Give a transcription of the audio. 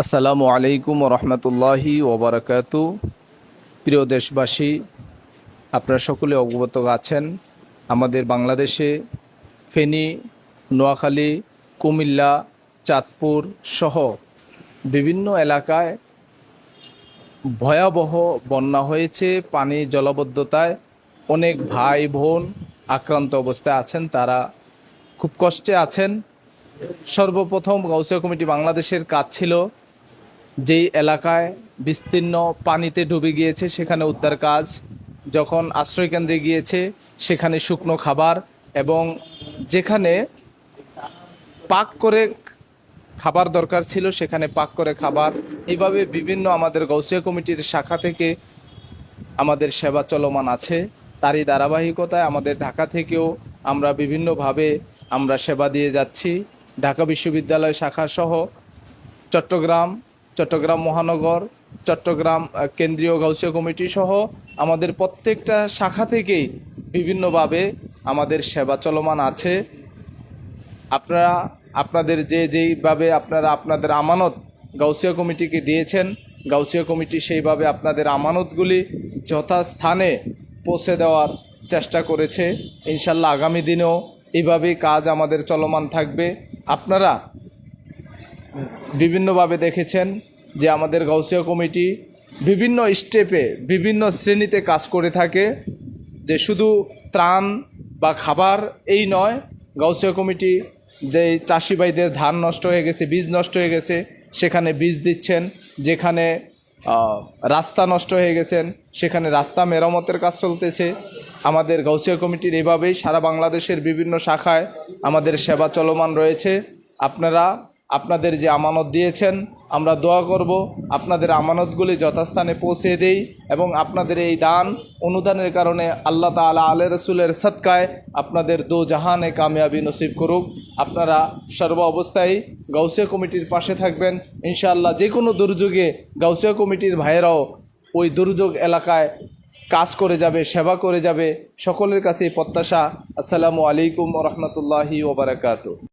আসসালামু আলাইকুম রহমতুল্লাহি ওবরাকাতু। প্রিয় দেশবাসী, আপনারা সকলে অবগত আছেন আমাদের বাংলাদেশে ফেনী, নোয়াখালী, কুমিল্লা, চাঁদপুর সহ বিভিন্ন এলাকায় ভয়াবহ বন্যা হয়েছে। পানি জলাবদ্ধতায় অনেক ভাই বোন আক্রান্ত অবস্থায় আছেন, তারা খুব কষ্টে আছেন। সর্বপ্রথম গাউসিয়া কমিটি বাংলাদেশের কাজ ছিল যেই এলাকায় বিস্তীর্ণ পানিতে ডুবে গিয়েছে সেখানে উদ্ধার কাজ, যখন আশ্রয়কেন্দ্রে গিয়েছে সেখানে শুকনো খাবার এবং যেখানে পাক করে খাবার দরকার ছিল সেখানে পাক করে খাবার, এইভাবে বিভিন্ন আমাদের গাউসিয়া কমিটির শাখা থেকে আমাদের সেবা চলমান আছে। তারই ধারাবাহিকতায় আমাদের ঢাকা থেকেও আমরা বিভিন্নভাবে আমরা সেবা দিয়ে যাচ্ছি। ঢাকা বিশ্ববিদ্যালয় শাখা সহ চট্টগ্রাম মহানগর, চট্টগ্রাম কেন্দ্রীয় গাউসিয়া কমিটি সহ আমাদের প্রত্যেকটা শাখা থেকেই বিভিন্নভাবে আমাদের সেবা চলমান আছে। আপনারা আপনাদের যেইভাবে আপনারা আপনাদের আমানত গাউসিয়া কমিটিকে দিয়েছেন, গাউসিয়া কমিটি সেইভাবে আপনাদের আমানতগুলি যথাস্থানে পৌঁছে দেওয়ার চেষ্টা করেছে। ইনশাল্লাহ আগামী দিনেও এইভাবেই কাজ আমাদের চলমান থাকবে। আপনারা বিভিন্নভাবে দেখেছেন যে আমাদের গাউসিয়া কমিটি বিভিন্ন স্টেপে বিভিন্ন শ্রেণীতে কাজ করে থাকে, যে শুধু ত্রাণ বা খাবার এই নয়। গাউসিয়া কমিটি যে চাষি ভাইদের ধান নষ্ট হয়ে গেছে, বীজ নষ্ট হয়ে গেছে, সেখানে বীজ দিচ্ছেন। যেখানে রাস্তা নষ্ট হয়ে গেছেন সেখানে রাস্তা মেরামতের কাজ চলতেছে। আমাদের গাউসিয়া কমিটির এভাবেই সারা বাংলাদেশের বিভিন্ন শাখায় আমাদের সেবা চলমান রয়েছে। আপনারা আপনাদের যে আমানত দিয়েছেন, আমরা দোয়া করব আপনাদের আমানতগুলি যথাস্থানে পৌঁছে দেই এবং আপনাদের এই দান অনুদানের কারণে আল্লাহ তাআলা আলে রসুলের সদকায় আপনাদের দো জাহানে কামিয়াবি নসিব করুক। আপনারা সর্ব অবস্থায় গাউসিয়া কমিটির পাশে থাকবেন ইনশাআল্লাহ। যে কোনো দুর্যোগে গাউসিয়া কমিটির ভাইয়েরাও ওই দুর্যোগ এলাকায় কাজ করে যাবে, সেবা করে যাবে। সকলের কাছে প্রত্যাশা। আসসালামু আলাইকুম রহমতুল্লাহি ওবরাকাতুহু।